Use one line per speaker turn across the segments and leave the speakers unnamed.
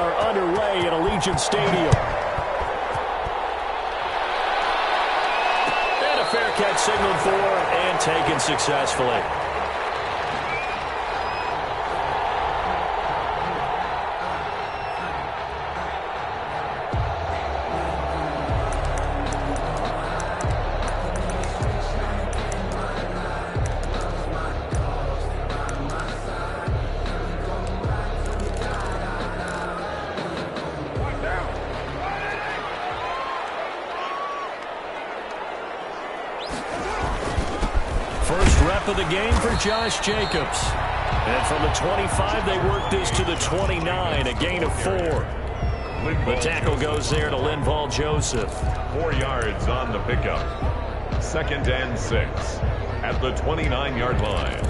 are underway at Allegiant Stadium. And a fair catch signaled for and taken successfully. First rep of the game for Josh Jacobs. And from the 25, they work this to the 29, a gain of 4. The tackle goes there to Linval Joseph.
4 yards on the pickup. 2nd and 6 at the 29-yard line.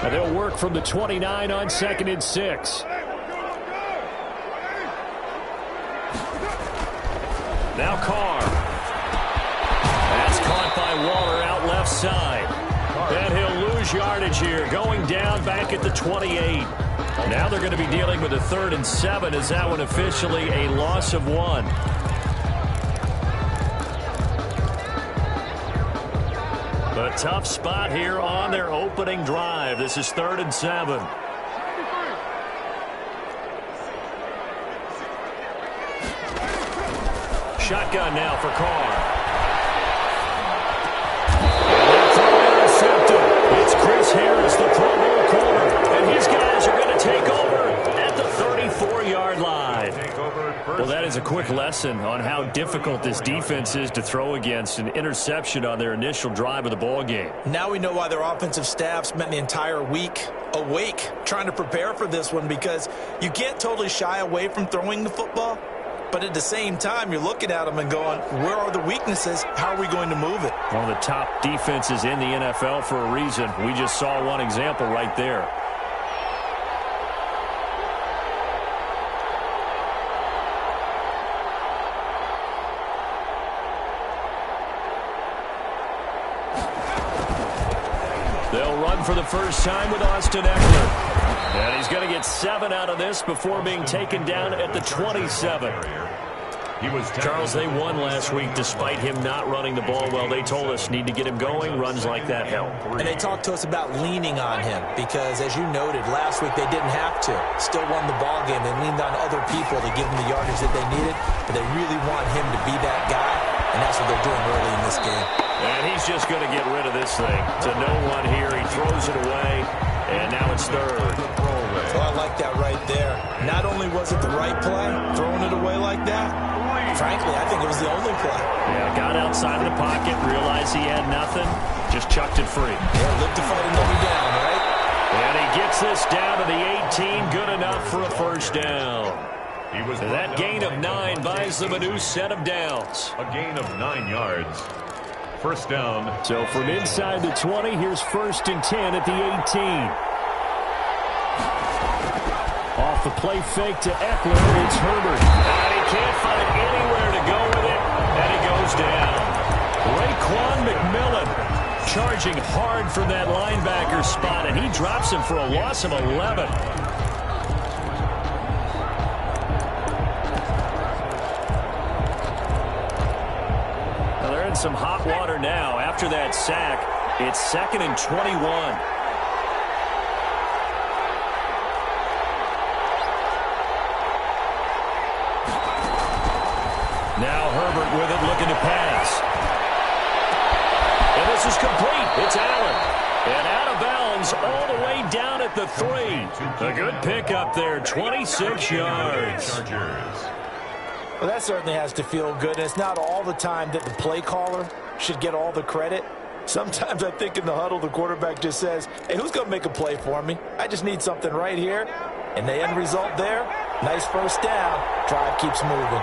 And they'll work from the 29 on 2nd and 6. Now Carr. That's caught by Waller out left side. And he'll lose yardage here, going down back at the 28. Now they're going to be dealing with a 3rd and 7 as that one officially a loss of 1. A tough spot here on their opening drive. This is 3rd and 7. Shotgun now for Carr. And that's intercepted. It's Chris Harris, the Pro Bowl corner. And these guys are going to take over at the 34-yard line. Well, that is a quick lesson on how difficult this defense is to throw against. An interception on their initial drive of the ball game.
Now we know why their offensive staff spent the entire week awake trying to prepare for this one, because you can't totally shy away from throwing the football. But at the same time, you're looking at them and going, where are the weaknesses? How are we going to move it?
One of the top defenses in the NFL for a reason. We just saw one example right there. They'll run for the first time with Austin Eckler. And he's going to get 7 out of this before being taken down at the 27. Charles, they won last week despite him not running the ball well. They told us need to get him going. Runs like that help.
And they talked to us about leaning on him because, as you noted, last week they didn't have to. Still won the ball game. They leaned on other people to give them the yardage that they needed. But they really want him to be that guy, and that's what they're doing early in this game.
And he's just going to get rid of this thing. To no one here. He throws it away, and now it's 3rd.
So I like that right there. Not only was it the right play, throwing it away like that, frankly, I think it was the only play.
Yeah, got outside of the pocket, realized he had nothing, just chucked it free.
Yeah, live to fight another down, right?
And he gets this down to the 18, good enough for a first down. That gain of 9 buys them a new set of downs.
A gain of 9 yards. First down.
So from inside the 20, here's 1st and 10 at the 18. Off the play fake to Eckler, it's Herbert. And he can't find anywhere to go with it, and he goes down. Raekwon McMillan charging hard from that linebacker spot, and he drops him for a loss of 11. Now they're in some hot water now. After that sack, it's 2nd and 21. Now Herbert with it, looking to pass. And this is complete. It's Allen. And out of bounds all the way down at the 3. A good pickup there, 26 yards.
Well, that certainly has to feel good. And it's not all the time that the play caller should get all the credit. Sometimes I think in the huddle, the quarterback just says, hey, who's going to make a play for me? I just need something right here. And the end result there, nice first down. Drive keeps moving.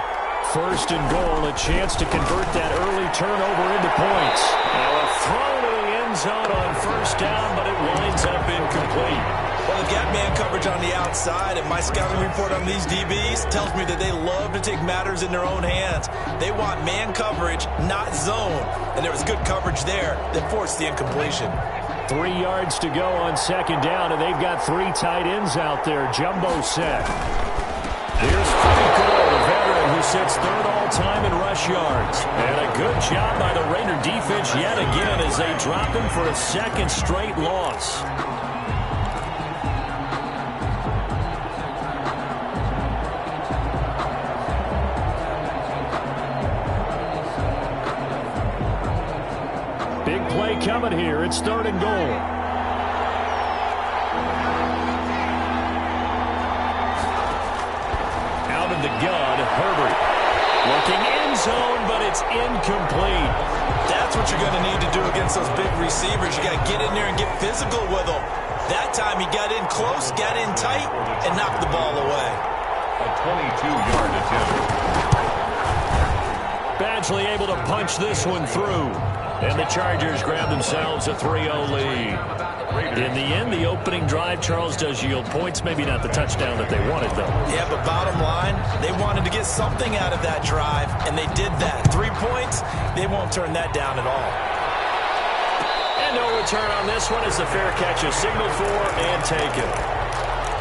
1st and goal, a chance to convert that early turnover into points. Now a throw to the end zone on 1st down, but it winds up incomplete.
Well, they've got man coverage on the outside, and my scouting report on these DBs tells me that they love to take matters in their own hands. They want man coverage, not zone. And there was good coverage there that forced the incompletion.
3 yards to go on second down, and they've got 3 tight ends out there. Jumbo set. Here's Frank Gore, the veteran who sits third all-time in rush yards. And a good job by the Raider defense yet again as they drop him for a second straight loss. Big play coming here. It's third and goal. Out of the gun, Herbert. Looking end zone, but it's incomplete.
That's what you're going to need to do against those big receivers. You got to get in there and get physical with them. That time he got in close, got in tight, and knocked the ball away.
A 22-yard attempt.
Badgley able to punch this one through. And the Chargers grab themselves a 3-0 lead. In the end, the opening drive, Charles, does yield points. Maybe not the touchdown that they wanted, though.
Yeah, but bottom line, they wanted to get something out of that drive, and they did that. 3 points, they won't turn that down at all.
And no return on this one as the fair catch is signaled for and taken.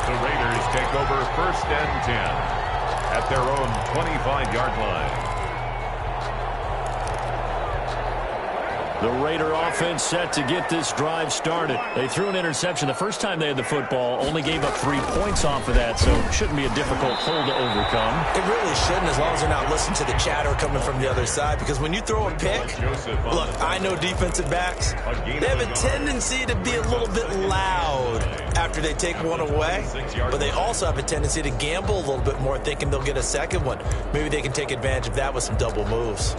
The Raiders take over first and 10 at their own 25-yard line.
The Raider offense set to get this drive started. They threw an interception the first time they had the football, only gave up 3 points off of that, so it shouldn't be a difficult hole to overcome.
It really shouldn't, as long as they're not listening to the chatter coming from the other side, because when you throw a pick, look, I know defensive backs, they have a tendency to be a little bit loud after they take one away, but they also have a tendency to gamble a little bit more, thinking they'll get a second one. Maybe they can take advantage of that with some double moves.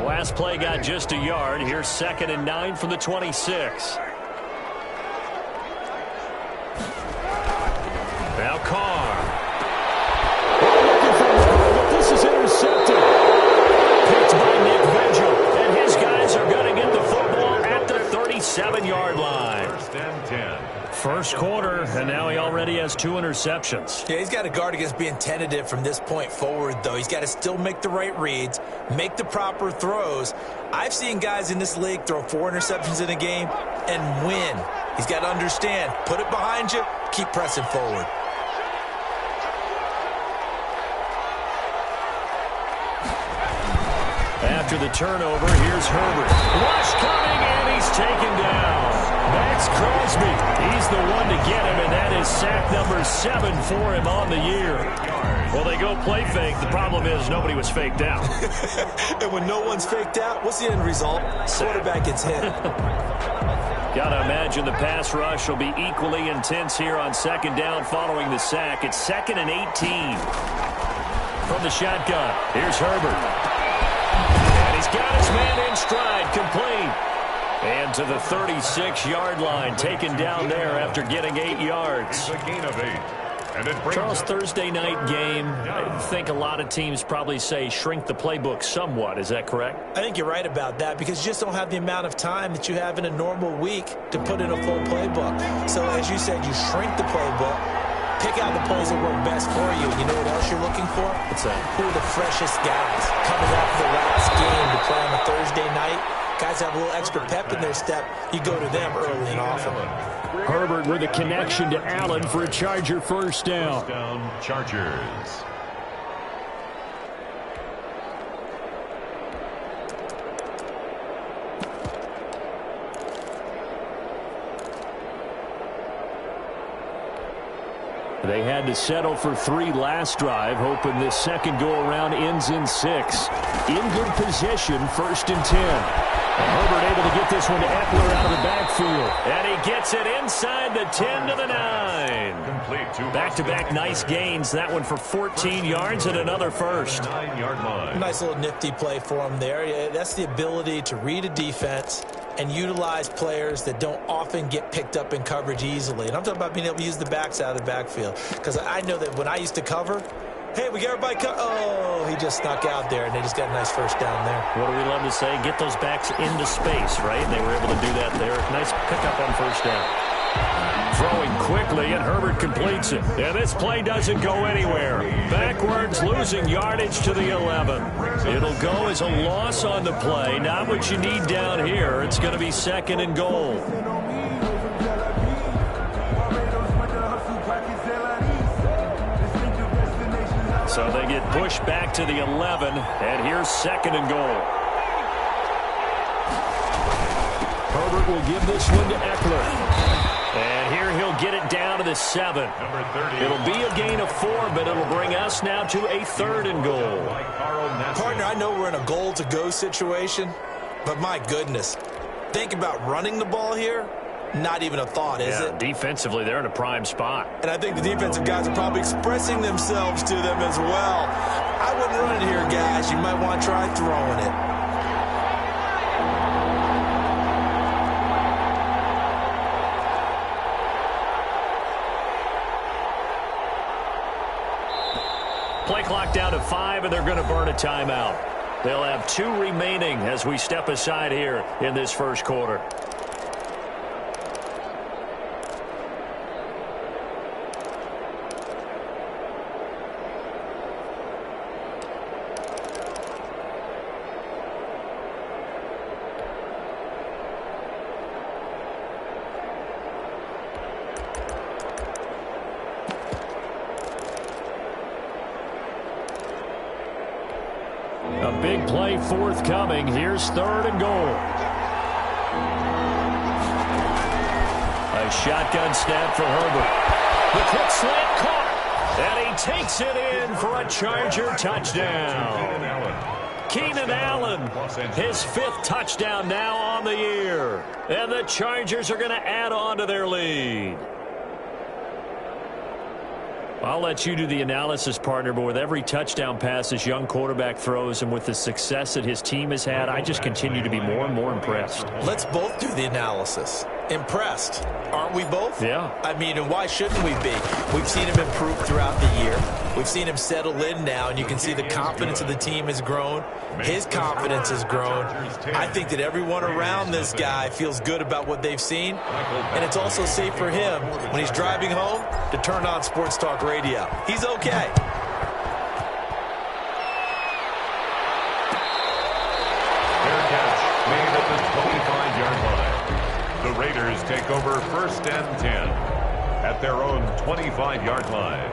Last play got just a yard. Here's 2nd and 9 from the 26. Now Carr. Looking for one, but this is intercepted. Picked by Nick Vigil. And his guys are going to get the football at the 37-yard line.
First and 10.
First quarter, and now he already has 2 interceptions.
Yeah, he's got to guard against being tentative from this point forward, though. He's got to still make the right reads, make the proper throws. I've seen guys in this league throw 4 interceptions in a game and win. He's got to understand, put it behind you, keep pressing forward.
After the turnover, here's Herbert. Rush coming, and he's taken down. Max Crosby, he's the one to get him, and that is sack number 7 for him on the year. Well, they go play fake. The problem is nobody was faked out.
And when no one's faked out, what's the end result? Quarterback gets hit.
Got to imagine the pass rush will be equally intense here on second down following the sack. It's 2nd and 18. From the shotgun, here's Herbert. And he's got his man in stride, complete. And to the 36-yard line, taken down there after getting 8 yards.
A gain of 8. And it
Charles, Thursday night game, I think a lot of teams probably say shrink the playbook somewhat. Is that correct?
I think you're right about that, because you just don't have the amount of time that you have in a normal week to put in a full playbook. So as you said, you shrink the playbook, pick out the plays that work best for you. You know what else you're looking for?
What's that?
Who are the freshest guys coming off the last game to play on a Thursday night? Guys have a little extra pep in their step. You go to them early and often.
Herbert with a connection to Allen for a Charger first down.
First down, Chargers.
They had to settle for 3 last drive, hoping this second go-around ends in 6. In good position, 1st and 10. And Herbert able to get this one to Eckler out of the backfield. And he gets it inside the 10 to the 9.
Complete to
Back-to-back nice gains. That one for 14 yards and another first.
9-yard line.
Nice little nifty play for him there. Yeah, that's the ability to read a defense and utilize players that don't often get picked up in coverage easily. And I'm talking about being able to use the backs out of the backfield. Because I know that when I used to cover, Hey, we got everybody oh, he just snuck out there, and they just got a nice first down there.
What do we love to say? Get those backs into space, right? And they were able to do that there. Nice pickup on first down. Throwing quickly, and Herbert completes it. And this play doesn't go anywhere. Backwards, losing yardage to the 11. It'll go as a loss on the play. Not what you need down here. It's going to be 2nd and goal. So they get pushed back to the 11, and here's 2nd and goal. Herbert will give this one to Eckler. And here he'll get it down to the 7. It'll be a gain of 4, but it'll bring us now to a 3rd and goal.
Partner, I know we're in a goal-to-go situation, but my goodness, think about running the ball here. Not even a thought, is it?
Defensively, they're in a prime spot.
And I think the defensive guys are probably expressing themselves to them as well. I wouldn't run it here, guys. You might want to try throwing it.
Play clock down to 5, and they're going to burn a timeout. They'll have 2 remaining as we step aside here in this first quarter. A big play forthcoming. Here's 3rd and goal. A shotgun snap for Herbert. The quick slant caught. And he takes it in for a Charger touchdown. Keenan Allen, his 5th touchdown now on the year. And the Chargers are going to add on to their lead. I'll let you do the analysis, partner, but with every touchdown pass this young quarterback throws and with the success that his team has had, I just continue to be more and more impressed.
Let's both do the analysis. Impressed. Aren't we both?
Yeah.
I mean, and why shouldn't we be? We've seen him improve throughout the year. We've seen him settle in now, and you can see the confidence of the team has grown. His confidence has grown. I think that everyone around this guy feels good about what they've seen, and it's also safe for him when he's driving home to turn on Sports Talk Radio. He's okay.
Fair catch made at the 25-yard line. The Raiders take over 1st and 10 at their own 25-yard line.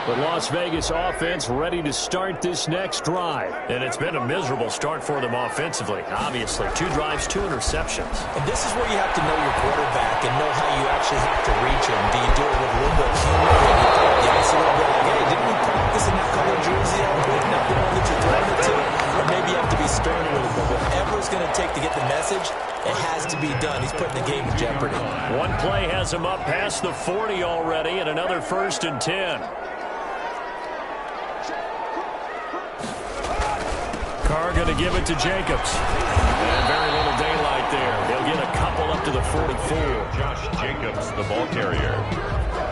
The Las Vegas offense ready to start this next drive. And it's been a miserable start for them offensively, obviously. 2 drives, 2 interceptions.
And this is where you have to know your quarterback and know how you actually have to reach him. Do you do it with a little bit of humor? Maybe pump the ice a little bit like, hey, didn't we practice in that color jersey all week? Not the one that you're throwing it to? Or maybe you have to be stern a little bit. Whatever it's going to take to get the message, it has to be done. He's putting the game in jeopardy.
One play has him up past the 40 already, and another 1st and 10. Carr going to give it to Jacobs. And very little daylight there. He'll get a couple up to the 44.
Josh Jacobs, the ball carrier.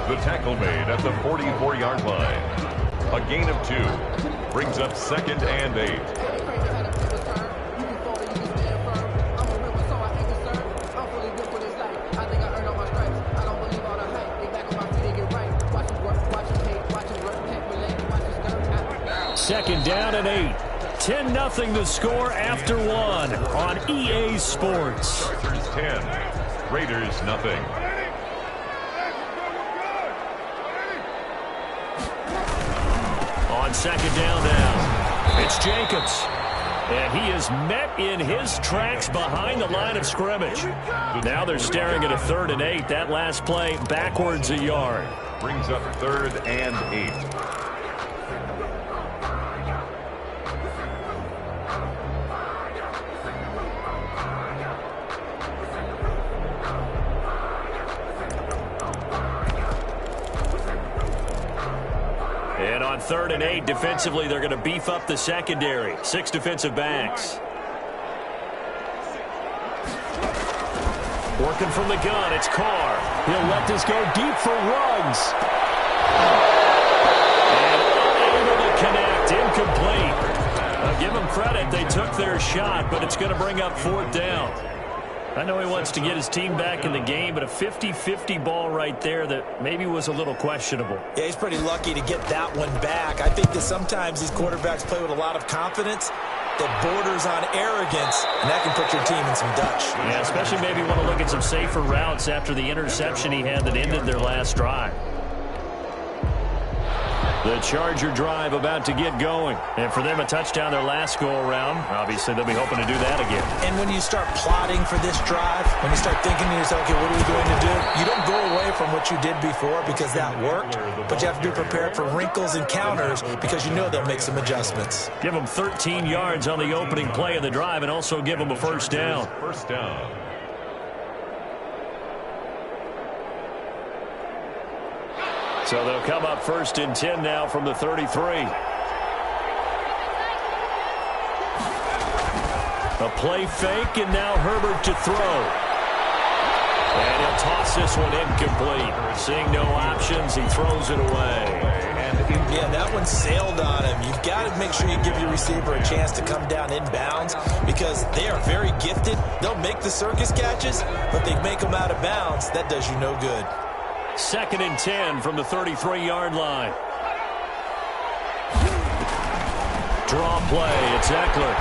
The tackle made at the 44-yard line. A gain of 2. Brings up 2nd and 8.
Second down and 8. 10-0 the score after 1 on EA Sports.
Chargers 10, Raiders nothing.
On 2nd down now, it's Jacobs. And he is met in his tracks behind the line of scrimmage. Now they're staring at a 3rd and 8. That last play backwards a yard.
Brings up 3rd and 8.
And on 3rd and 8, defensively, they're going to beef up the secondary. 6 defensive backs. Working from the gun, it's Carr. He'll let this go deep for Ruggs. And unable to connect, incomplete. Give them credit, they took their shot, but it's going to bring up fourth down. I know he wants to get his team back in the game, but a 50-50 ball right there that maybe was a little questionable.
Yeah, he's pretty lucky to get that one back. I think that sometimes these quarterbacks play with a lot of confidence that borders on arrogance, and that can put your team in some Dutch.
Yeah, especially maybe want to look at some safer routes after the interception he had that ended their last drive. The Charger drive about to get going. And for them, a touchdown their last go-around. Obviously, they'll be hoping to do that again.
And when you start plotting for this drive, when you start thinking to yourself, okay, what are we going to do? You don't go away from what you did before because that worked, but you have to be prepared for wrinkles and counters because you know they'll make some adjustments.
Give them 13 yards on the opening play of the drive and also give them a first down.
First down.
So they'll come up first and 10 now from the 33. A play fake, and now Herbert to throw. And he'll toss this one incomplete. Seeing no options, he throws it away.
Yeah, that one sailed on him. You've got to make sure you give your receiver a chance to come down inbounds because they are very gifted. They'll make the circus catches, but they make them out of bounds. That does you no good.
Second and 10 from the 33-yard line. Draw play. It's Eckler.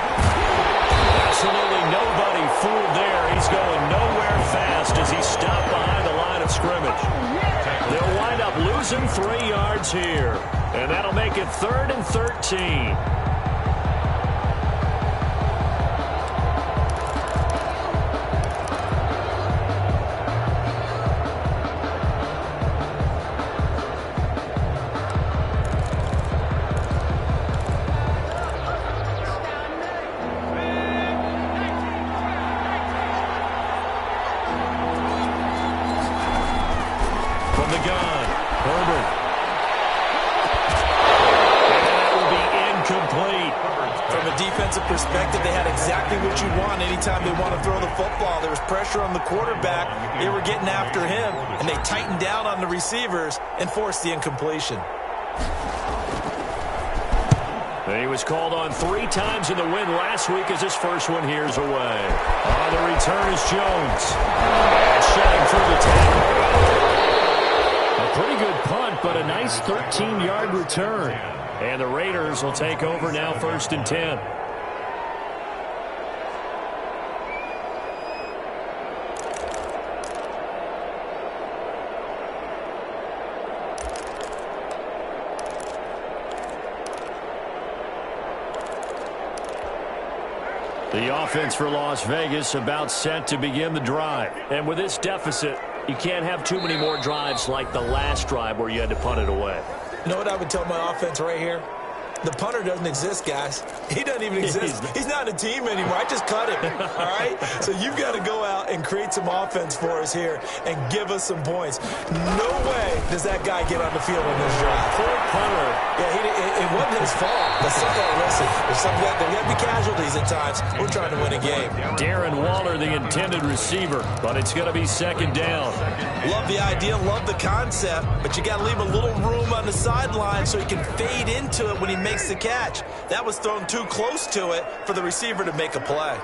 Absolutely nobody fooled there. He's going nowhere fast as he stopped behind the line of scrimmage. They'll wind up losing 3 yards here. And that'll make it 3rd and 13.
Perspective, they had exactly what you want anytime they want to throw the football. There was pressure on the quarterback. They were getting after him, and they tightened down on the receivers and forced the incompletion.
He was called on 3 times in the win last week as his first one here's away. On the return is Jones. And shedding through the tackle. A pretty good punt, but a nice 13-yard return. And the Raiders will take over now 1st and 10. The offense for Las Vegas about set to begin the drive. And with this deficit, you can't have too many more drives like the last drive where you had to punt it away.
You know what I would tell my offense right here? The punter doesn't exist, guys. He doesn't even exist. He's not a team anymore. I just cut him, all right? So you've got to go out and create some offense for us here and give us some points. No way does that guy get on the field on this drive.
Poor punter.
Yeah, it wasn't his fault. But listen, there's got to be casualties at times. We're trying to win a game.
Darren Waller, the intended receiver, but it's going to be 2nd down.
Love the idea, love the concept, but you got to leave a little room on the sideline so he can fade into it when he makes the catch. That was thrown too close to it for the receiver to make a play.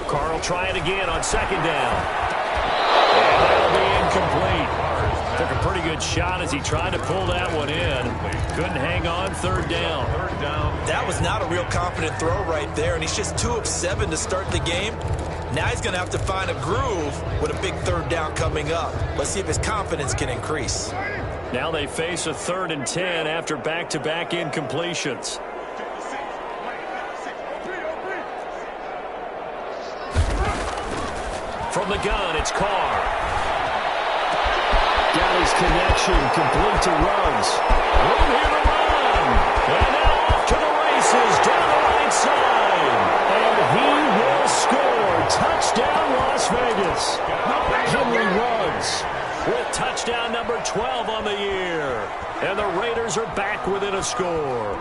Carr will try it again on 2nd down. And that'll be incomplete. Took a pretty good shot as he tried to pull that one in. Couldn't hang on. 3rd down.
That was not a real confident throw right there, and he's just 2 of 7 to start the game. Now he's going to have to find a groove with a big 3rd down coming up. Let's see if his confidence can increase.
Now they face a 3rd and 10 after back-to-back incompletions. From the gun, it's Carr. Galley's connection complete to Ruggs. Room here to run. And now off to the races down the right side. And he will score. Touchdown, Las Vegas. Henry Ruggs with touchdown number 12 on the year. And the Raiders are back within a score.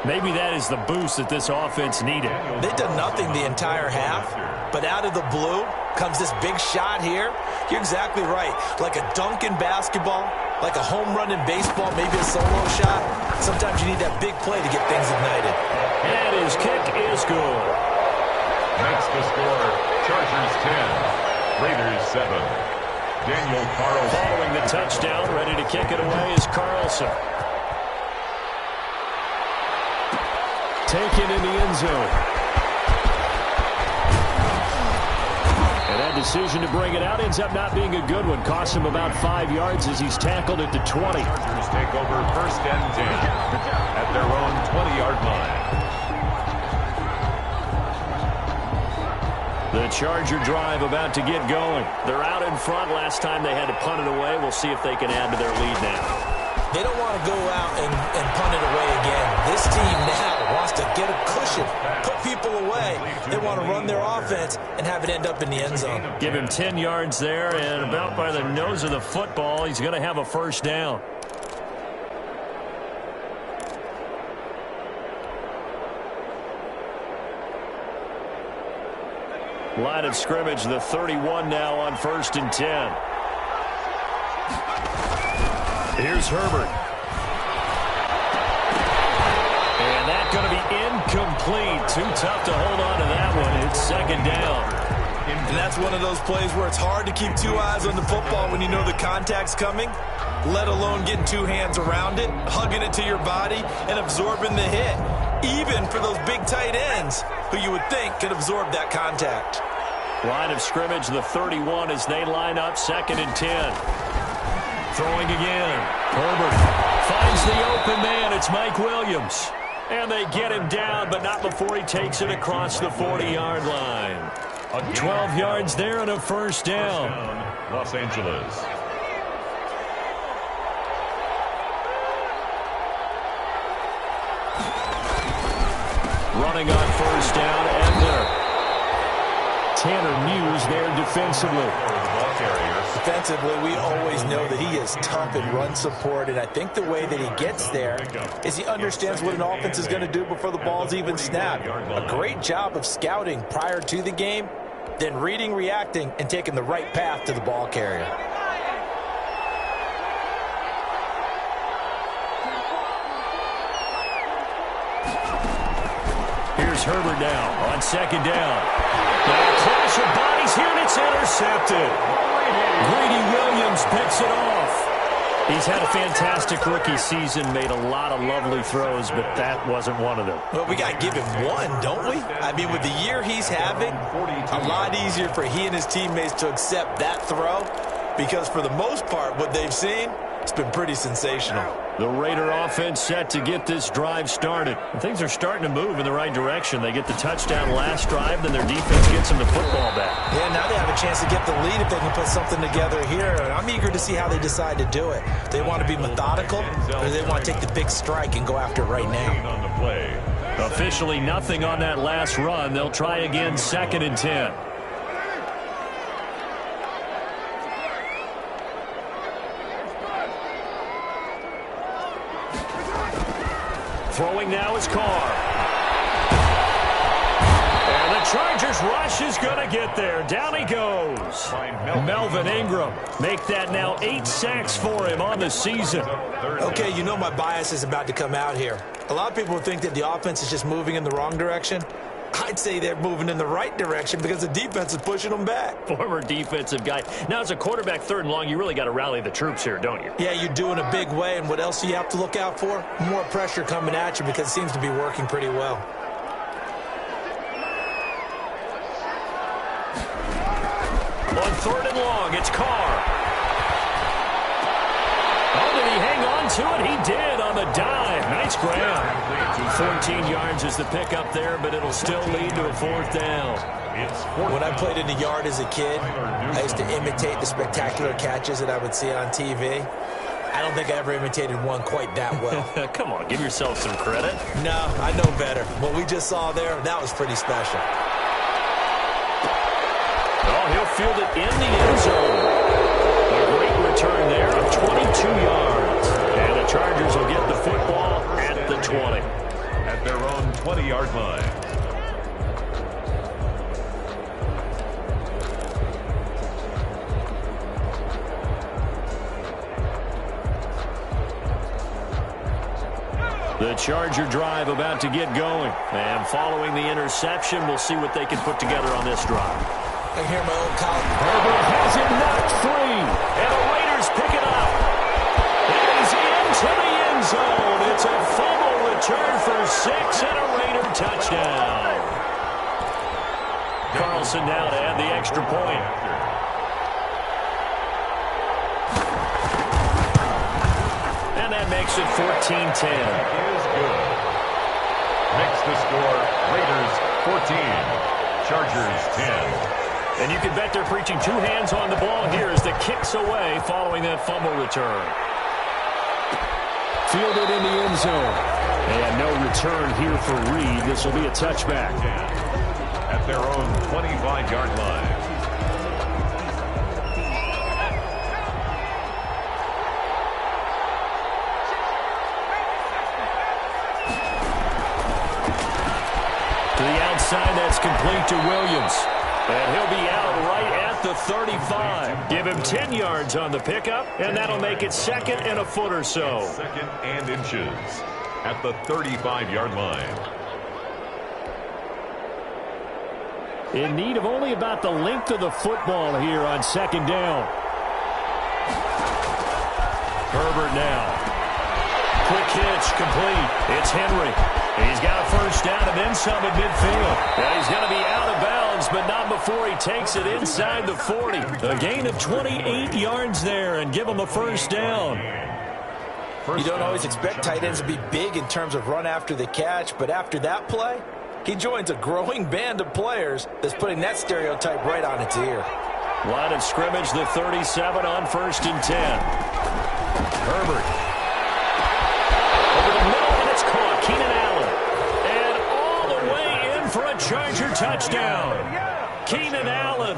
Maybe that is the boost that this offense needed.
They've done nothing the entire half, but out of the blue comes this big shot here. You're exactly right. Like a dunk in basketball, like a home run in baseball, maybe a solo shot. Sometimes you need that big play to get things ignited.
And his kick is good.
Makes the score Chargers 10, Raiders 7. Daniel Carlson.
Following the touchdown, ready to kick it away is Carlson. Taken in the end zone. And that decision to bring it out ends up not being a good one. Costs him about 5 yards as he's tackled at the 20.
Chargers take over 1st and 10 at their own 20-yard line.
The Charger drive about to get going. They're out in front. Last time they had to punt it away. We'll see if they can add to their lead now.
They don't want to go out and punt it away again. This team now wants to get a cushion, put people away. They want to run their offense and have it end up in the end zone.
Give him 10 yards there, and about by the nose of the football, he's going to have a first down. Line of scrimmage, the 31 now on 1st and 10. Here's Herbert. And that's going to be incomplete. Too tough to hold on to that one. It's 2nd down.
And that's one of those plays where it's hard to keep 2 eyes on the football when you know the contact's coming, let alone getting 2 hands around it, hugging it to your body, and absorbing the hit. Even for those big tight ends who you would think could absorb that contact.
Line of scrimmage, the 31 as they line up 2nd and 10. Throwing again. Herbert finds the open man. It's Mike Williams. And they get him down, but not before he takes it across the 40-yard line. 12 yards there and a first down.
Los Angeles.
Running on first down, Ebner. Tanner Muse there defensively.
Defensively, we always know that he is tough in run support, and I think the way that he gets there is he understands what an offense is going to do before the ball's even snapped. A great job of scouting prior to the game, then reading, reacting, and taking the right path to the ball carrier.
Here's Herbert now on 2nd down. A clash of bodies here, and it's intercepted. Greedy Williams picks it off. He's had a fantastic rookie season, made a lot of lovely throws, but that wasn't one of them.
Well, we got to give him one, don't we? I mean, with the year he's having, a lot easier for he and his teammates to accept that throw because for the most part, what they've seen, it's been pretty sensational.
The Raider offense set to get this drive started. Things are starting to move in the right direction. They get the touchdown last drive, then their defense gets them the football back.
Yeah, now they have a chance to get the lead if they can put something together here. And I'm eager to see how they decide to do it. They want to be methodical, or they want to take the big strike and go after it right now.
On the play.
Officially nothing on that last run. They'll try again 2nd and 10. Throwing now is Carr. And the Chargers rush is going to get there. Down he goes. Melvin Ingram. Make that now 8 sacks for him on the season.
Okay, you know my bias is about to come out here. A lot of people think that the offense is just moving in the wrong direction. I'd say they're moving in the right direction because the defense is pushing them back.
Former defensive guy. Now, as a quarterback 3rd and long, you really got to rally the troops here, don't you?
Yeah, you do in a big way. And what else do you have to look out for? More pressure coming at you because it seems to be working pretty well.
On 3rd and long, it's Carr. Oh, did he hang on to it? He did on the dive. Nice grab. 14 yards is the pickup there, but it'll still lead to a 4th down.
When I played in the yard as a kid, I used to imitate the spectacular catches that I would see on TV. I don't think I ever imitated one quite that well.
Come on, give yourself some credit.
No, I know better. What we just saw there, that was pretty special.
Oh, he'll field it in the end zone. A great return there of 22 yards. And the Chargers will get the football at the 20.
At 20-yard line.
The Charger drive about to get going. And following the interception, we'll see what they can put together on this drive.
I hear my old college.
Herbert has it knocked free. And the Raiders pick it up. And he's into the end zone. It's a fumble return for 6 and a Raider touchdown. Carlson now to add the extra point. And that makes it 14-10.
Good. Makes the score Raiders 14, Chargers 10.
And you can bet they're preaching two hands on the ball here as the kick's away following that fumble return. Fielded in the end zone. And no return here for Reed. This will be a touchback.
At their own 25-yard line.
To the outside, that's complete to Williams. And he'll be out right at the 35. Give him 10 yards on the pickup, and that'll make it 2nd and a foot or so.
2nd and inches at the 35-yard line.
In need of only about the length of the football here on 2nd down. Herbert now. Quick hitch, complete. It's Henry. He's got a first down and then some at midfield. And he's going to be out of bounds, but not before he takes it inside the 40. A gain of 28 yards there and give him a first down.
You don't always expect tight ends to be big in terms of run after the catch, but after that play, he joins a growing band of players that's putting that stereotype right on its ear.
Line of scrimmage, the 37 on 1st and 10. Herbert. Over the middle, and it's caught. Keenan Allen. And all the way in for a Charger touchdown. Keenan Allen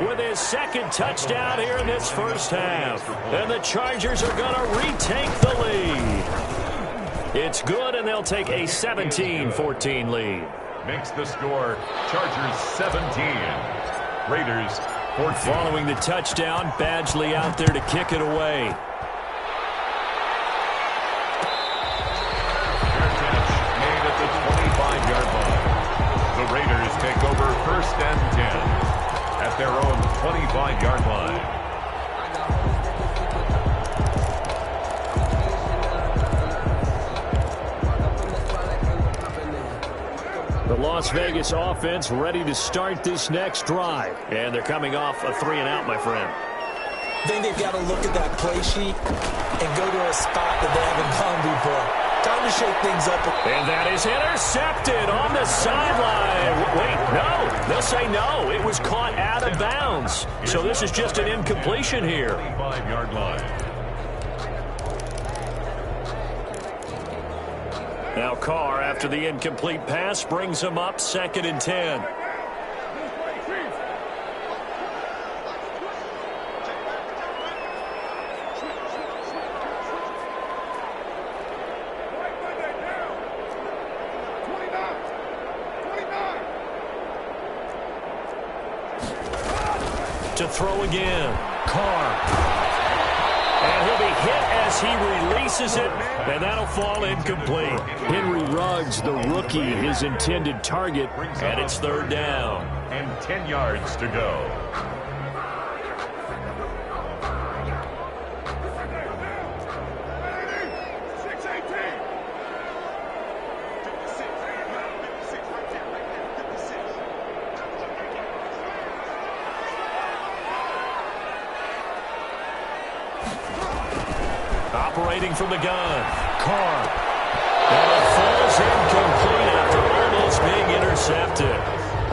with his 2nd touchdown here in this first half. And the Chargers are going to retake the lead. It's good, and they'll take a 17-14 lead.
Makes the score Chargers 17, Raiders 14.
Following the touchdown, Badgley out there to kick it away.
Fair catch made at the 25-yard line. The Raiders take over 1st and 10 at their own 25-yard line.
The Las Vegas offense ready to start this next drive. And they're coming off a 3-and-out, my friend.
I think they've got to look at that play sheet and go to a spot that they haven't gone before. Time to shake things up.
And that is intercepted on the sideline. Wait, no. They'll say no. It was caught out of bounds. So this is just an incompletion here.
25-yard line.
Now Carr, after the incomplete pass, brings him up 2nd and 10. To throw again. Carr. And he'll be hit as he releases it, and that'll fall incomplete. Henry Ruggs, the rookie, his intended target, and it's 3rd down.
And 10 yards to go.
Operating from the gun, Carr. And it falls incomplete after almost being intercepted.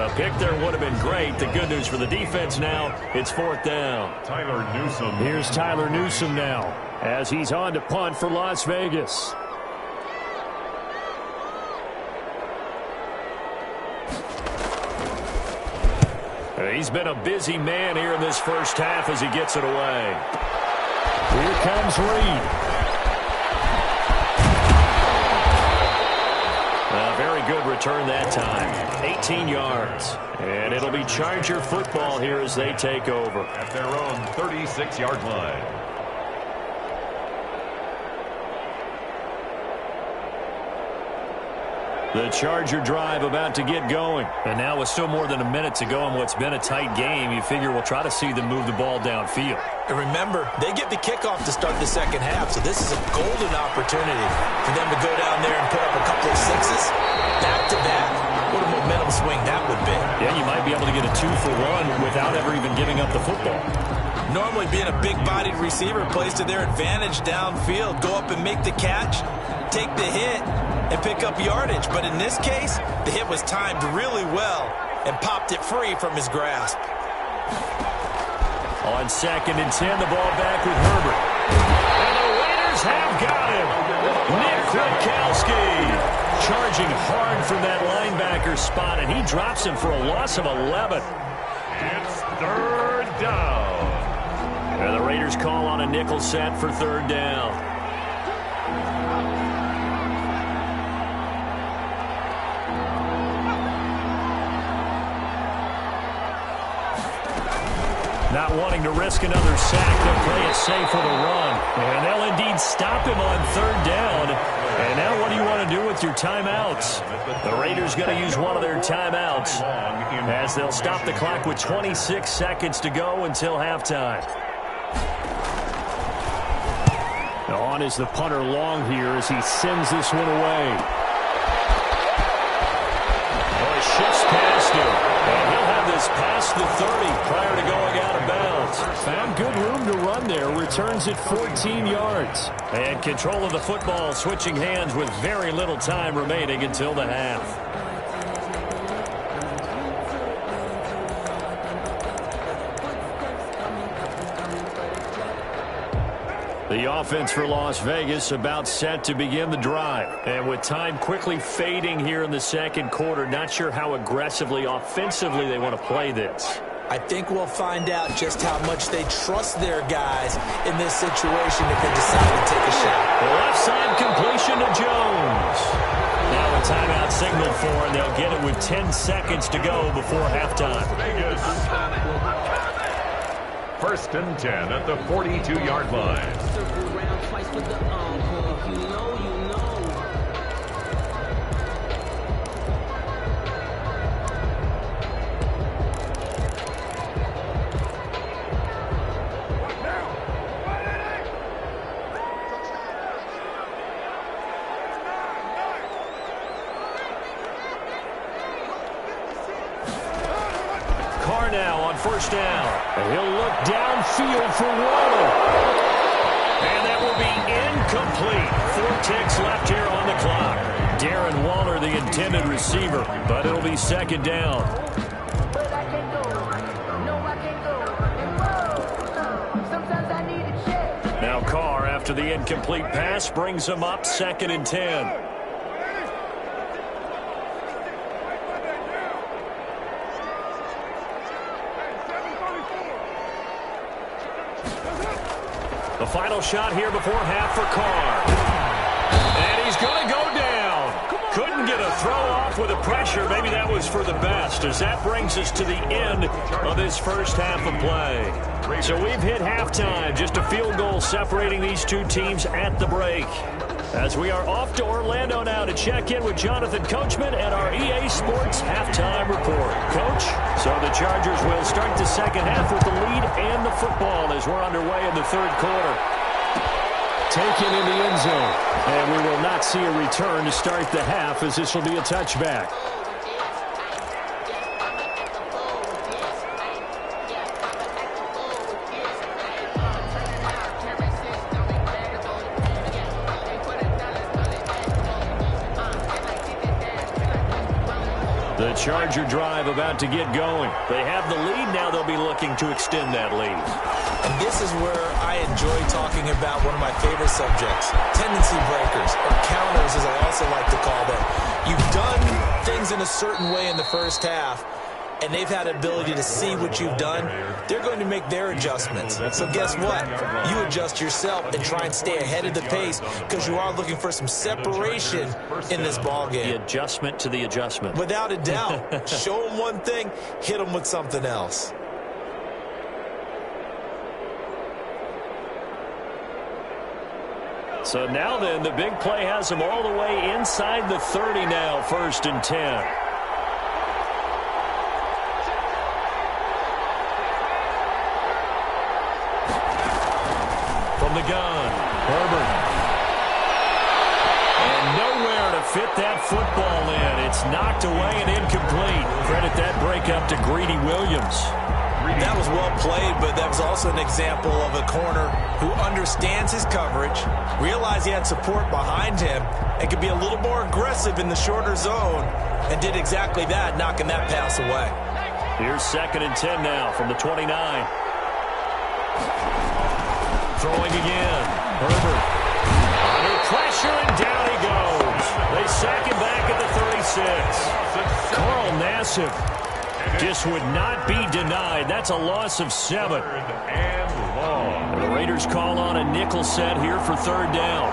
A pick there would have been great. The good news for the defense now, it's 4th down.
Tyler Newsome.
Here's Tyler Newsome now as he's on to punt for Las Vegas. He's been a busy man here in this first half as he gets it away. Here comes Reed. A very good return that time. 18 yards. And it'll be Charger football here as they take over.
At their own 36-yard line.
The Charger drive about to get going. And now with still more than a minute to go in what's been a tight game, you figure we'll try to see them move the ball downfield.
And remember, they get the kickoff to start the second half, so this is a golden opportunity for them to go down there and put up a couple of sixes back-to-back. What a momentum swing that would be.
Yeah, you might be able to get a 2-for-1 without ever even giving up the football.
Normally being a big-bodied receiver plays to their advantage downfield. Go up and make the catch, take the hit, and pick up yardage. But in this case, the hit was timed really well and popped it free from his grasp.
On 2nd and 10, the ball back with Herbert. And the Raiders have got him. Nick Kwiatkowski charging hard from that linebacker spot, and he drops him for a loss of 11.
It's 3rd down.
And the Raiders call on a nickel set for 3rd down. Not wanting to risk another sack, they'll play it safe with a run. And they'll indeed stop him on 3rd down. And now what do you want to do with your timeouts? The Raiders going to use one of their timeouts as they'll stop the clock with 26 seconds to go until halftime. On is the punter Long here as he sends this one away. Oh, he shifts past him. And he'll have this past the 30 prior to going out of bounds. Found good room to run there. Returns it 14 yards. And control of the football switching hands with very little time remaining until the half. The offense for Las Vegas about set to begin the drive. And with time quickly fading here in the second quarter, not sure how aggressively, offensively they want to play this.
I think we'll find out just how much they trust their guys in this situation if they decide to take a shot.
The left side completion to Jones. Now a timeout signaled for, and they'll get it with 10 seconds to go before halftime.
Vegas. 1st and 10 at the 42-yard line.
Carr now on 1st down. And he'll look downfield for Waller. And that will be incomplete. 4 ticks left here on the clock. Darren Waller, the intended receiver, but it'll be 2nd down. Now Carr, after the incomplete pass, brings him up 2nd and 10. The final shot here before half for Carr. And he's going to go down. Couldn't get a throw off with the pressure. Maybe that was for the best, as that brings us to the end of this first half of play. So we've hit halftime. Just a field goal separating these two teams at the break. As we are off to Orlando now to check in with Jonathan Coachman and our EA Sports halftime report. Coach, so the Chargers will start the second half with the lead and the football as we're underway in the 3rd quarter. Taken in the end zone. And we will not see a return to start the half, as this will be a touchback. The Charger drive about to get going. They have the lead. Now they'll be looking to extend that lead.
And this is where I enjoy talking about one of my favorite subjects, tendency breakers, or counters as I also like to call them. You've done things in a certain way in the first half, and they've had the ability to see what you've done, they're going to make their adjustments. So guess what? You adjust yourself and try and stay ahead of the pace because you are looking for some separation in this ball game.
The adjustment to the adjustment.
Without a doubt. Show them one thing, hit them with something else.
So now then, the big play has him all the way inside the 30 now, 1st and 10. From the gun, Herbert. And nowhere to fit that football in. It's knocked away and incomplete. Credit that breakup to Greedy Williams.
That was well played, but that was also an example of a corner who understands his coverage, realized he had support behind him, and could be a little more aggressive in the shorter zone, and did exactly that, knocking that pass away.
Here's 2nd and 10 now from the 29. Throwing again. Herbert. Under pressure, and down he goes. They sack him back at the 36. Carl Nassib just would not be denied. That's a loss of 7. The Raiders call on a nickel set here for 3rd down.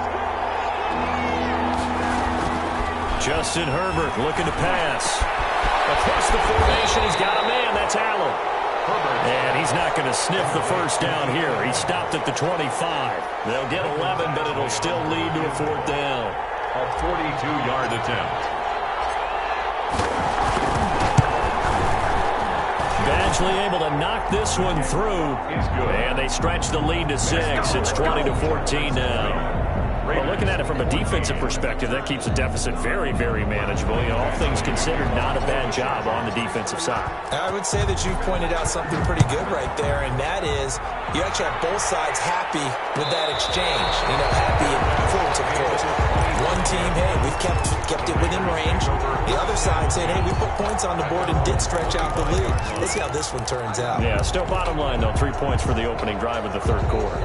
Justin Herbert looking to pass. Across the formation, he's got a man. That's Allen. And he's not going to sniff the 1st down here. He stopped at the 25. They'll get 11, but it'll still lead to a 4th down.
A 42-yard attempt.
Badgley able to knock this one through. And they stretch the lead to 6. It's 20-14 now. Well, looking at it from a defensive perspective, that keeps the deficit very, very manageable. You know, all things considered, not a bad job on the defensive side.
I would say that you've pointed out something pretty good right there, and that is you actually have both sides happy with that exchange. You know, happy in quotes, of course. One team, hey, we've kept it within range. The other side saying, hey, we put points on the board and did stretch out the lead. Let's see how this one turns out.
Yeah, still bottom line, though, 3 points for the opening drive of the 3rd quarter.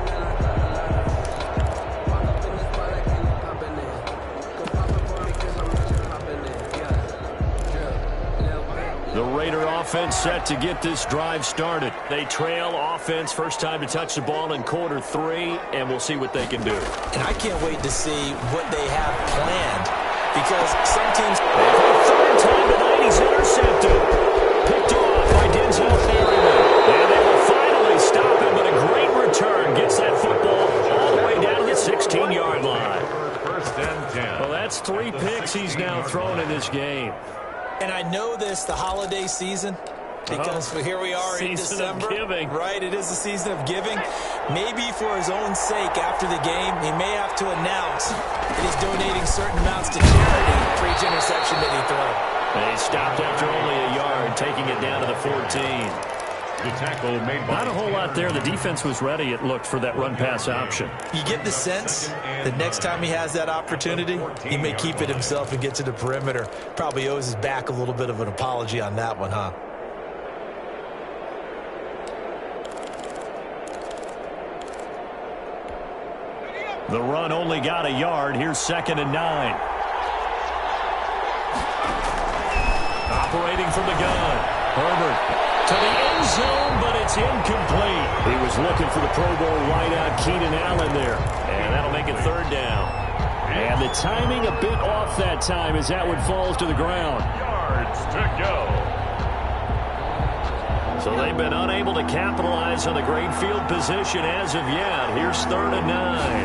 The Raider offense set to get this drive started. They trail offense, first time to touch the ball in quarter 3, and we'll see what they can do.
And I can't wait to see what they have planned because some teams...
Third time tonight, he's intercepted. Picked off by Denzel Perryman. And they will finally stop him, but a great return gets that football all the way down to the 16-yard line.
1st and 10.
Well, that's 3 picks he's now thrown in this game.
And I know this, the holiday season, because here we are in December.
Season of giving.
Right, it is the season of giving. Maybe for his own sake after the game, he may have to announce that he's donating certain amounts to charity for each interception that he throws.
And he stopped after only a yard, taking it down to the 14.
The tackle made by...
Not a whole lot there. The defense was ready, it looked, for that run-pass option.
You get the sense that next time he has that opportunity, he may keep it himself and get to the perimeter. Probably owes his back a little bit of an apology on that one, huh?
The run only got a yard. Here's 2nd and 9. Operating from the gun. Herbert to the end zone, but it's incomplete. He was looking for the Pro Bowl wideout Keenan Allen there. And that'll make it 3rd down. And the timing a bit off that time as that one falls to the ground.
Yards to go.
So they've been unable to capitalize on the great field position as of yet. Here's 3rd and 9.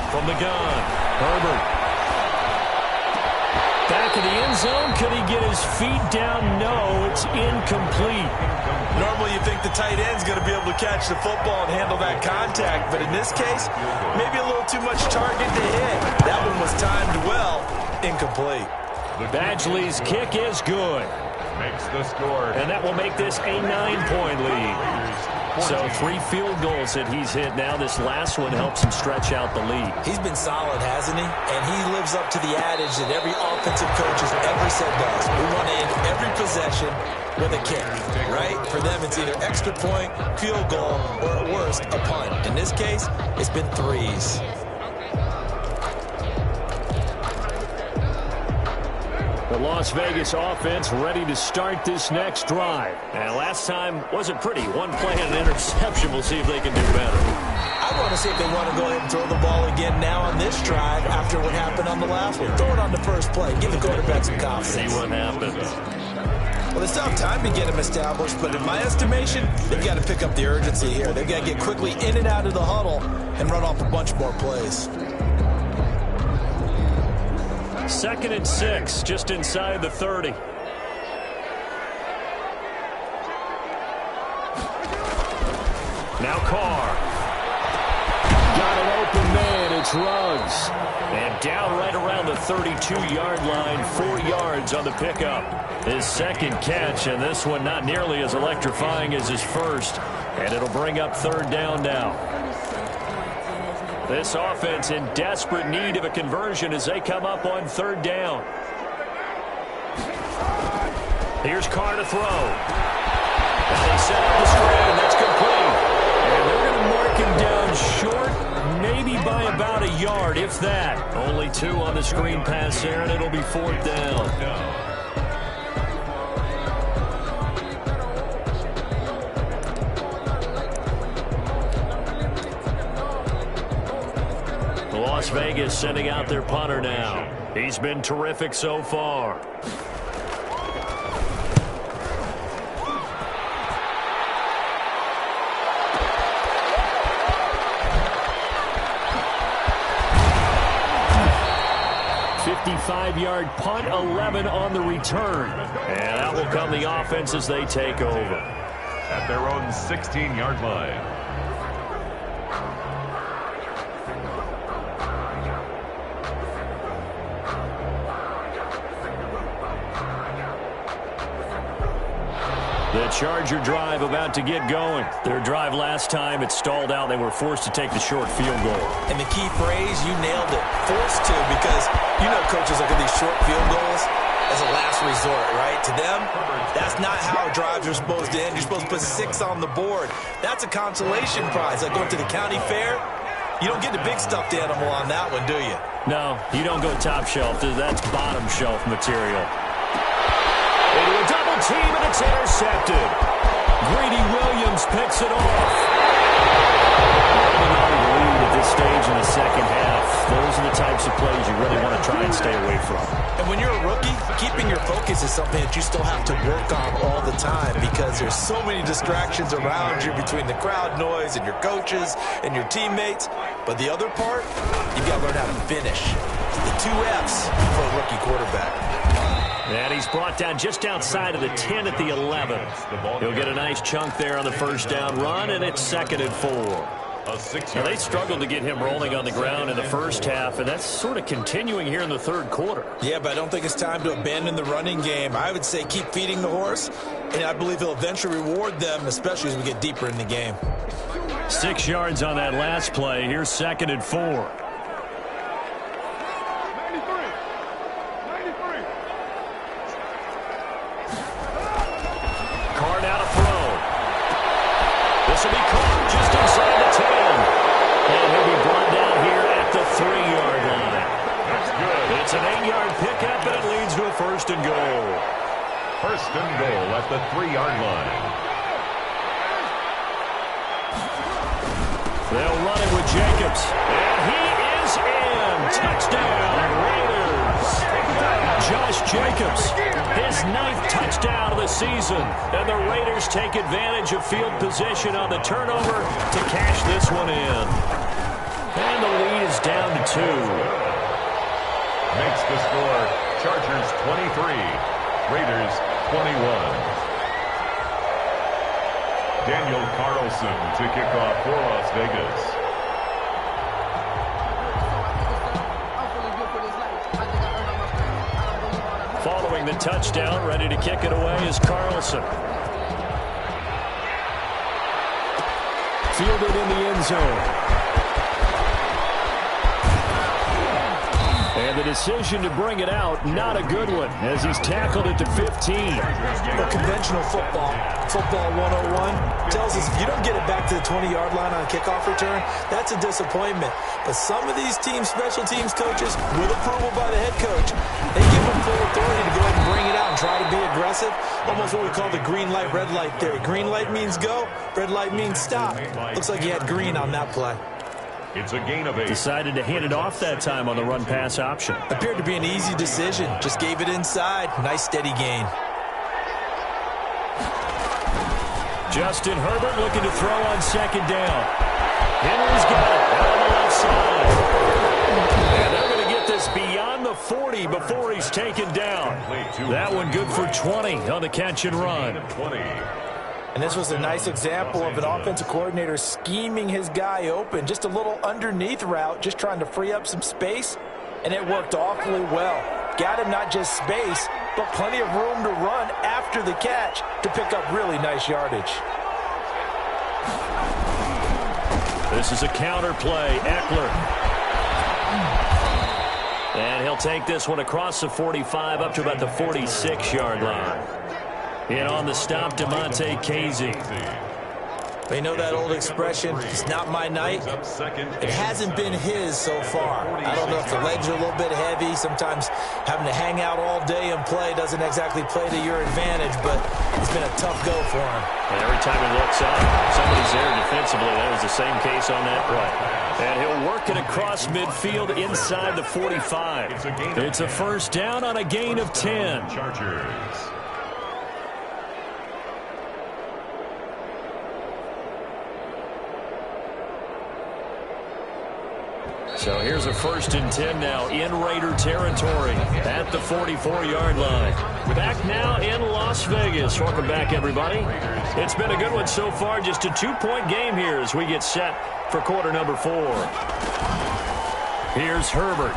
From the gun, Herbert. Back in the end zone. Could he get his feet down? No, it's incomplete.
Normally you think the tight end's going to be able to catch the football and handle that contact, but in this case, maybe a little too much target to hit. That one was timed well. Incomplete.
Badgley's kick is good.
Makes the score.
And that will make this a 9-point lead. So 3 field goals that he's hit now. This last one helps him stretch out the lead.
He's been solid, hasn't he? And he lives up to the adage that every offensive coach has ever said does. We want to end every possession with a kick, right? For them, it's either extra point, field goal, or at worst, a punt. In this case, it's been 3s.
The Las Vegas offense ready to start this next drive. And last time wasn't pretty. One play and an interception. We'll see if they can do better.
I want to see if they want to go ahead and throw the ball again now on this drive after what happened on the last one. Throw it on the first play. Give the quarterback some confidence.
See what happens.
Well, they still have time to get him established, but in my estimation, they've got to pick up the urgency here. They've got to get quickly in and out of the huddle and run off a bunch more plays.
2nd and 6, just inside the 30. Now Carr. Got an open man. It's Ruggs. And down right around the 32-yard line, 4 yards on the pickup. His second catch, and this one not nearly as electrifying as his first. And it'll bring up 3rd down now. This offense in desperate need of a conversion as they come up on 3rd down. Here's Carr to throw. And they set up the screen. That's complete. And they're going to mark him down short, maybe by about a yard, if that. Only 2 on the screen pass there, and it'll be 4th down. Las Vegas sending out their punter now. He's been terrific so far. Five-yard punt, 11 on the return. And that will come the offense as they take over.
At their own 16-yard line.
The Charger drive about to get going. Their drive last time, it stalled out. They were forced to take the short field goal.
And the key phrase, you nailed it, forced to, because you know coaches look at these short field goals as a last resort, right? To them, that's not how drives are supposed to end. You're supposed to put 6 on the board. That's a consolation prize. Like going to the county fair, you don't get the big stuffed animal on that one, do you?
No, you don't go top shelf. That's bottom shelf material. Into a double team, and it's intercepted. Greedy Williams picks it off. Running on the lead at this stage in the second half. Those are the types of plays you really want to try and stay away from.
And when you're a rookie, keeping your focus is something that you still have to work on all the time because there's so many distractions around you between the crowd noise and your coaches and your teammates. But the other part, you've got to learn how to finish. The 2 F's for a rookie quarterback.
And he's brought down just outside of the 10 at the 11. He'll get a nice chunk there on the first down run, and it's 2nd and 4. Now, they struggled to get him rolling on the ground in the first half, and that's sort of continuing here in the 3rd quarter.
Yeah, but I don't think it's time to abandon the running game. I would say keep feeding the horse, and I believe he'll eventually reward them, especially as we get deeper in the game.
6 yards on that last play. Here's 2nd and 4. This will be caught just inside the 10. And he'll be brought down here at the 3-yard line.
That's good.
It's an 8-yard pickup, and it leads to a 1st and goal.
1st and goal at the 3-yard line.
They'll run it with Jacobs. And he is in. Touchdown, Raiders. Josh Jacobs, his 9th touchdown of the season. And the Raiders take advantage of field position on the turnover to cash this one in. And the lead is down to 2.
Makes the score Chargers 23, Raiders 21. Daniel Carlson to kick off for Las Vegas.
Following the touchdown, ready to kick it away is Carlson. Fielded in the end zone. And the decision to bring it out, not a good one, as he's tackled it to 15.
Well, conventional football 101, tells us if you don't get it back to the 20-yard line on a kickoff return, that's a disappointment. But some of these special teams coaches, with approval by the head coach, they give them full authority to go ahead and bring it out and try to be aggressive. Almost what we call the green light, red light theory. Green light means go, red light means stop. Looks like he had green on that play.
It's a gain of 8.
Decided to hand it off that time on the run-pass option.
Appeared to be an easy decision. Just gave it inside. Nice steady gain.
Justin Herbert looking to throw on second down. Henry's got it out on the left side. And they're going to get this beyond the 40 before he's taken down. That one good for 20 on the catch and run.
And this was a nice example of an offensive coordinator scheming his guy open. Just a little underneath route, just trying to free up some space, and it worked awfully well. Got him not just space, but plenty of room to run after the catch to pick up really nice yardage.
This is a counter play. Eckler. And he'll take this one across the 45 up to about the 46-yard line. And on the stop, DeMonte Casey.
They know that old expression, it's not my night. It hasn't been his so far. I don't know if the legs are a little bit heavy. Sometimes having to hang out all day and play doesn't exactly play to your advantage, but it's been a tough go for him.
And every time he looks up, somebody's there defensively. That was the same case on that play. And he'll work it across midfield inside the 45. It's a first down on a gain of 10.
Chargers.
So here's a first and 10 now in Raider territory at the 44-yard line. Back now in Las Vegas. Welcome back, everybody. It's been a good one so far. Just a 2-point game here as we get set for quarter number 4. Here's Herbert.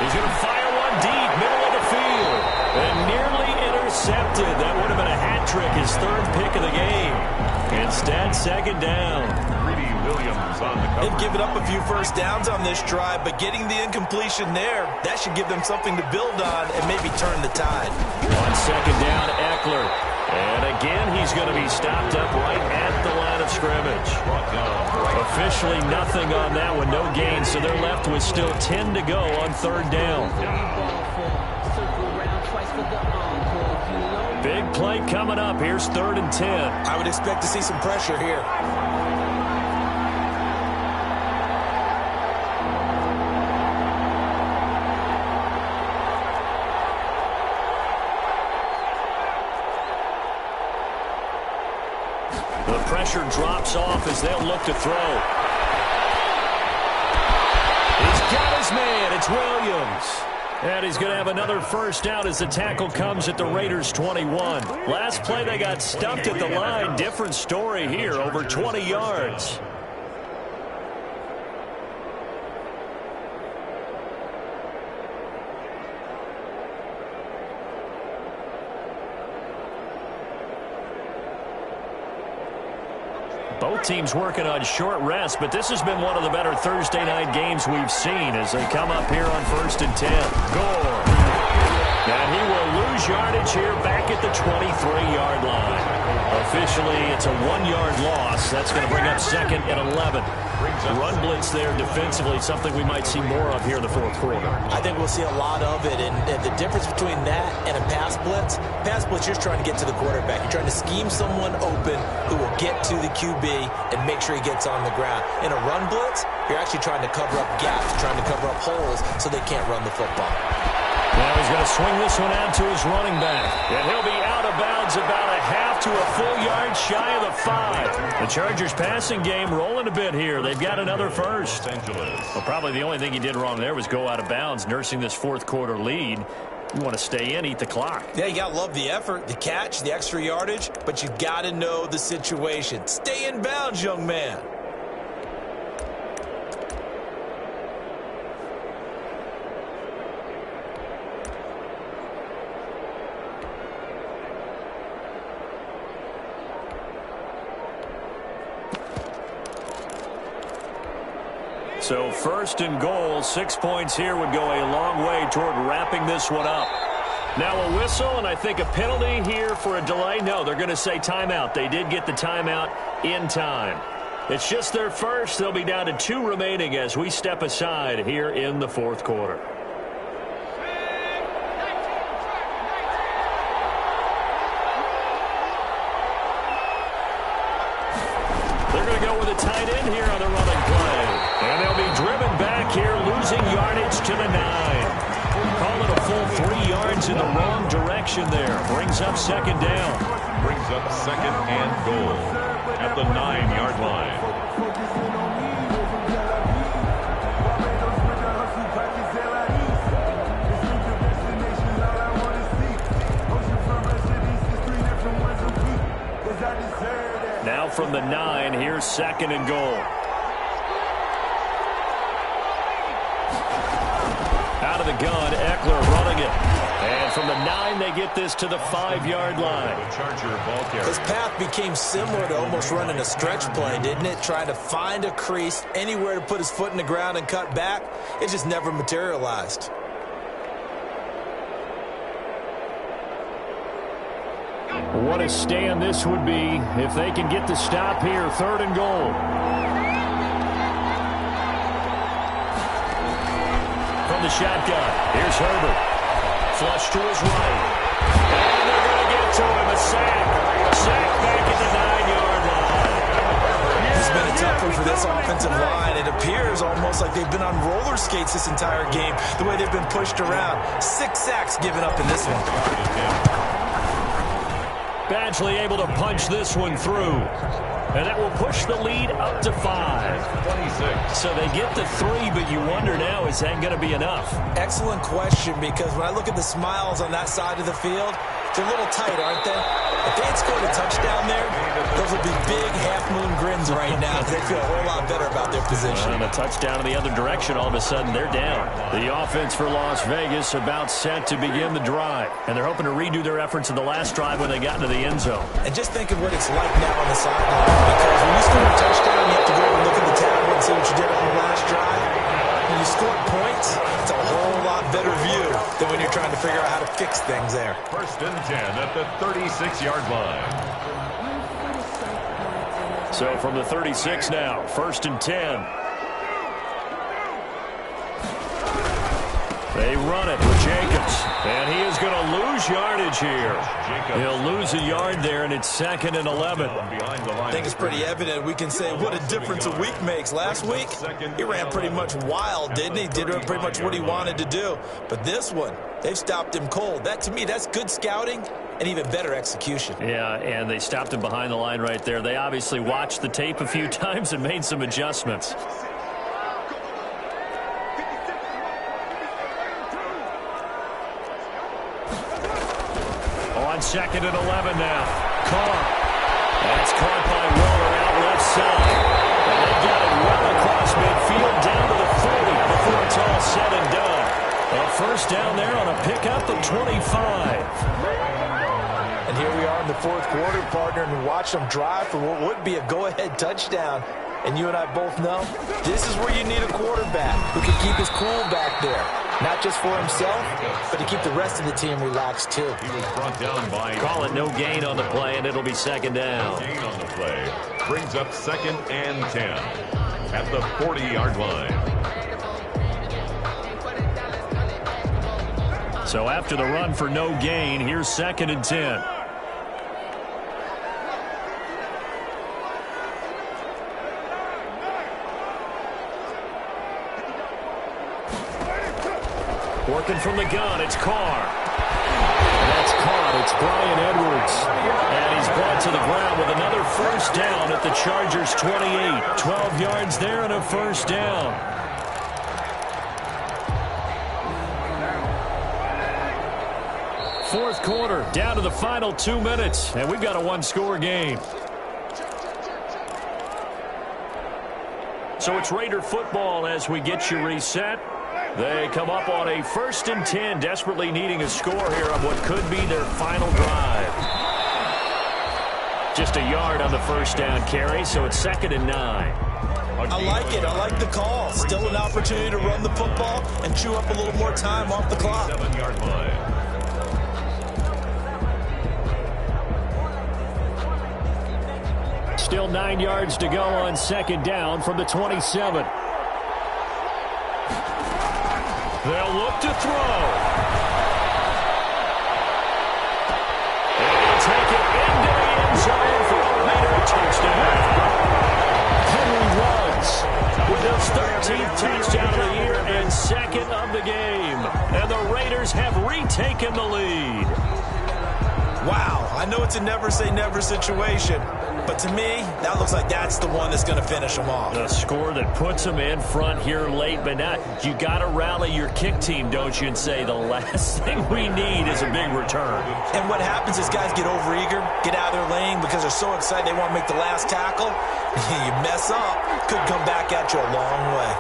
He's going to fire one deep, middle of the field. And nearly intercepted. That would have been a hat trick, his 3rd pick of the game. Instead, second down.
Williams on the cover.
They've given up a few first downs on this drive, but getting the incompletion there, that should give them something to build on and maybe turn the tide.
On second down, Eckler. And again, he's going to be stopped up right at the line of scrimmage. Officially nothing on that one, no gain, so they're left with still 10 to go on 3rd down. Big play coming up. Here's 3rd and 10.
I would expect to see some pressure here.
The pressure drops off as they'll look to throw. He's got his man. It's Williams. And he's going to have another first down as the tackle comes at the Raiders' 21. Last play, they got stumped at the line. Different story here, over 20 yards. Both teams working on short rest, but this has been one of the better Thursday night games we've seen as they come up here on 1st and 10. Gore. And he will lose yardage here back at the 23-yard line. Officially, it's a 1-yard loss. That's going to bring up 2nd and 11. Run blitz there defensively, something we might see more of here in the 4th quarter.
I think we'll see a lot of it, and the difference between that and a pass blitz, you're just trying to get to the quarterback. You're trying to scheme someone open who will get to the QB and make sure he gets on the ground. In a run blitz, you're actually trying to cover up gaps, trying to cover up holes so they can't run the football.
Now he's going to swing this one out to his running back. And he'll be out of bounds about a half to a full yard shy of the 5. The Chargers passing game rolling a bit here. They've got another first. Well, probably the only thing he did wrong there was go out of bounds, nursing this 4th quarter lead. You want to stay in, eat the clock.
Yeah, you got to love the effort, the catch, the extra yardage, but you got to know the situation. Stay in bounds, young man.
So first and goal, 6 points here would go a long way toward wrapping this one up. Now a whistle, and I think a penalty here for a delay. No, they're going to say timeout. They did get the timeout in time. It's just their first. They'll be down to 2 remaining as we step aside here in the fourth quarter. They're going to go with a tight end here on the running play. And they'll be driven back here, losing yardage to the 9. Call it a full 3 yards in the wrong direction there. Brings up second down.
Brings up second and goal at the 9-yard line.
Now from the 9, here's second and goal. Out of the gun, Eckler running it. And from the 9, they get this to the 5-yard line.
His path became similar to almost running a stretch play, didn't it? Trying to find a crease, anywhere to put his foot in the ground and cut back. It just never materialized.
What a stand this would be if they can get the stop here. Third and goal. From the shotgun, here's Herbert. Flush to his right. And they're going to get to him. A sack. Sack back at the 9-yard line.
It's been a tough one for this offensive line. It appears almost like they've been on roller skates this entire game, the way they've been pushed around. 6 sacks given up in this one.
Badgley able to punch this one through. And that will push the lead up to 5.
26.
So they get the 3, but you wonder now, is that going to be enough?
Excellent question, because when I look at the smiles on that side of the field, they're a little tight, aren't they? If they had scored a touchdown there, those would be big half-moon grins right now. They feel a whole lot better about their position.
And a touchdown in the other direction, all of a sudden they're down. The offense for Las Vegas about set to begin the drive. And they're hoping to redo their efforts in the last drive when they got into the end zone.
And just think of what it's like now on the sideline. Because when you score a touchdown, you have to go and look at the tablet and see what you did on the last drive. When you score points, it's a whole lot better view than when you're trying to figure out how to fix things there.
First and 10 at the 36-yard line.
So from the 36 now, first and 10. They run it with Jacobs. And he is going to lose yardage here. He'll lose a yard there, and it's second and 11.
I think it's pretty evident. We can say what a difference a week makes. Last week, he ran pretty much wild, didn't he? Did pretty much what he wanted to do. But this one, they've stopped him cold. That, to me, that's good scouting and even better execution.
Yeah, and they stopped him behind the line right there. They obviously watched the tape a few times and made some adjustments. On second and 11 now. Carr. That's caught by Waller out left side. And they got it well across midfield down to the 40 before it's all said and done. A first down there on a pickup of 25.
And here we are in the fourth quarter, partner, and watch them drive for what would be a go-ahead touchdown. And you and I both know this is where you need a quarterback who can keep his cool back there. Not just for himself, but to keep the rest of the team relaxed, too.
He was brought down by...
Call it no gain on the play, and it'll be second down.
No gain on the play. Brings up second and 10 at the 40-yard line.
So after the run for no gain, here's second and 10. Working from the gun, it's Carr. That's caught. It's Bryan Edwards. And he's brought to the ground with another first down at the Chargers' 28. 12 yards there and a first down. Fourth quarter, down to the final 2 minutes, and we've got a one-score game. So it's Raider football as we get you reset. They come up on a first and 10, desperately needing a score here on what could be their final drive. Just a yard on the first down carry, so it's second and 9.
I like it. I like the call. Still an opportunity to run the football and chew up a little more time off the clock.
7-yard line.
Still 9 yards to go on second down from the 27. They'll look to throw. And he'll take it into the end zone for a Raider touchdown. Henry Ruggs with his 13th touchdown of the year and second of the game. And the Raiders have retaken the lead.
Wow, I know it's a never-say-never situation, but to me, that looks like that's the one that's going to finish them off.
A score that puts them in front here late, but not. You got to rally your kick team, don't you, and say the last thing we need is a big return.
And what happens is guys get overeager, get out of their lane because they're so excited they want to make the last tackle. You mess up, could come back at you a long way.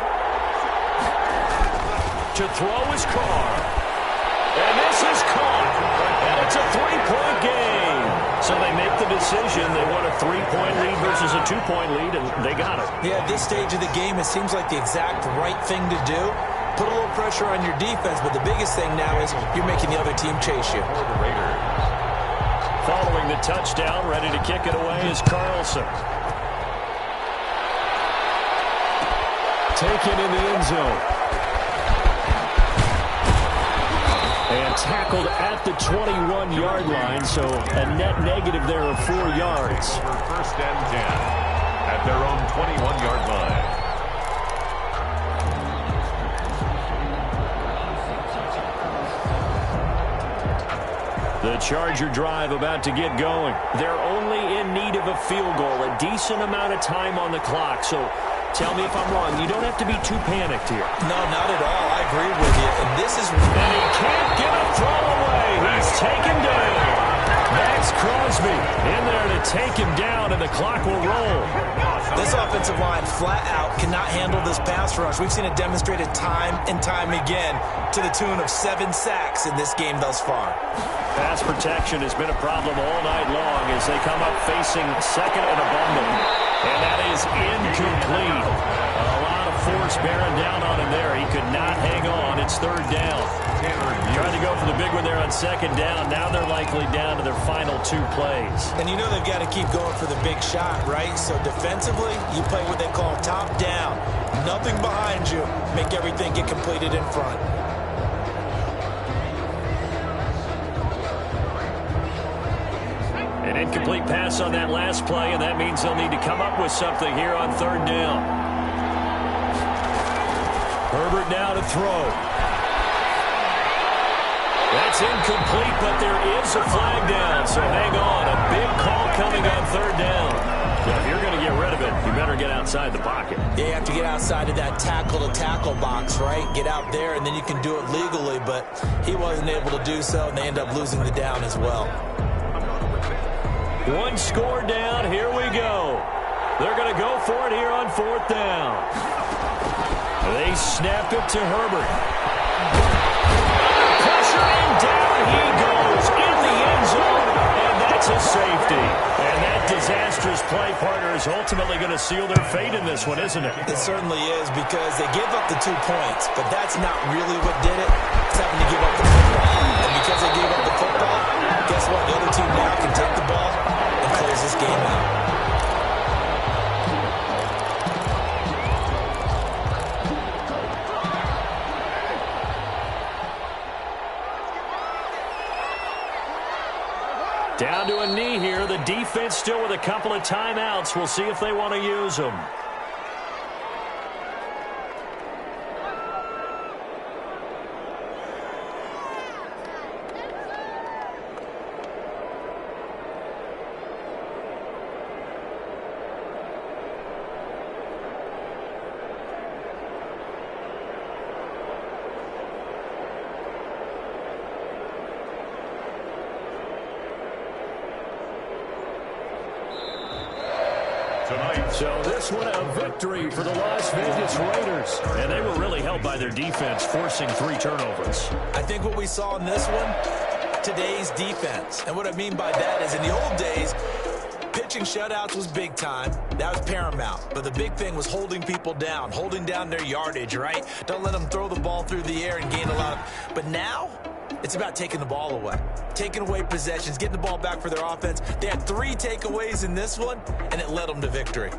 To throw is Carr. And this is caught. And it's a 3-point game. So they make the decision. They want a 3-point lead versus a 2-point lead, and they got it.
Yeah, at this stage of the game, it seems like the exact right thing to do. Put a little pressure on your defense, but the biggest thing now is you're making the other team chase you.
For the Raiders.
Following the touchdown, ready to kick it away is Carlson. Taken in the end zone. And tackled at the 21-yard line, so a net negative there of 4 yards.
For first and 10 at their own 21-yard line.
The Charger drive about to get going. They're only in need of a field goal, a decent amount of time on the clock, so tell me if I'm wrong. You don't have to be too panicked here.
No, not at all. I agree with you. And this is...
And he can't get a throw away. He's taken down. Max Crosby in there to take him down, and the clock will roll.
This offensive line flat out cannot handle this pass rush. We've seen it demonstrated time and time again to the tune of 7 sacks in this game thus far.
Pass protection has been a problem all night long as they come up facing second and a bundle. And that is incomplete. A lot of force bearing down on him there. He could not hang on. It's third down. Trying to go for the big one there on second down. Now they're likely down to their final 2 plays.
And you know they've got to keep going for the big shot, right? So defensively, you play what they call top down. Nothing behind you. Make everything get completed in front.
An incomplete pass on that last play, and that means they'll need to come up with something here on third down. Herbert now to throw. That's incomplete, but there is a flag down, so hang on. A big call coming on third down. Now, if you're going to get rid of it, you better get outside the pocket.
Yeah, you have to get outside of that tackle-to-tackle box, right? Get out there, and then you can do it legally, but he wasn't able to do so, and they end up losing the down as well.
One score down. Here we go. They're going to go for it here on fourth down. They snap it to Herbert. Pressure and down he goes in the end zone, and that's a safety. And that disastrous play, partner, is ultimately going to seal their fate in this one, isn't it?
It certainly is, because they give up the 2 points, but that's not really what did it. It's having to give up the football. And because they gave up the football, guess what? The other team now can take the ball and close this game out.
Down to a knee here. The defense still with a couple of timeouts. We'll see if they want to use them. So this one a victory for the Las Vegas Raiders. And they were really helped by their defense, forcing 3 turnovers.
I think what we saw in this one, today's defense. And what I mean by that is in the old days, pitching shutouts was big time. That was paramount. But the big thing was holding people down, holding down their yardage, right? Don't let them throw the ball through the air and gain a lot. But now, it's about taking the ball away. Taking away possessions, getting the ball back for their offense. They had 3 takeaways in this one, and it led them to victory.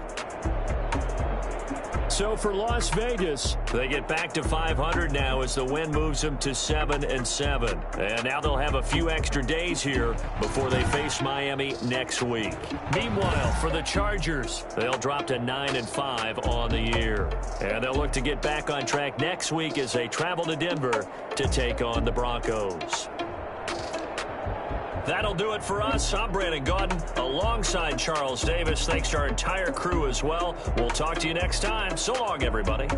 So for Las Vegas, they get back to 500 now as the win moves them to 7-7. And now they'll have a few extra days here before they face Miami next week. Meanwhile, for the Chargers, they'll drop to 9-5 on the year. And they'll look to get back on track next week as they travel to Denver to take on the Broncos. That'll do it for us. I'm Brandon Gaudin alongside Charles Davis. Thanks to our entire crew as well. We'll talk to you next time. So long, everybody.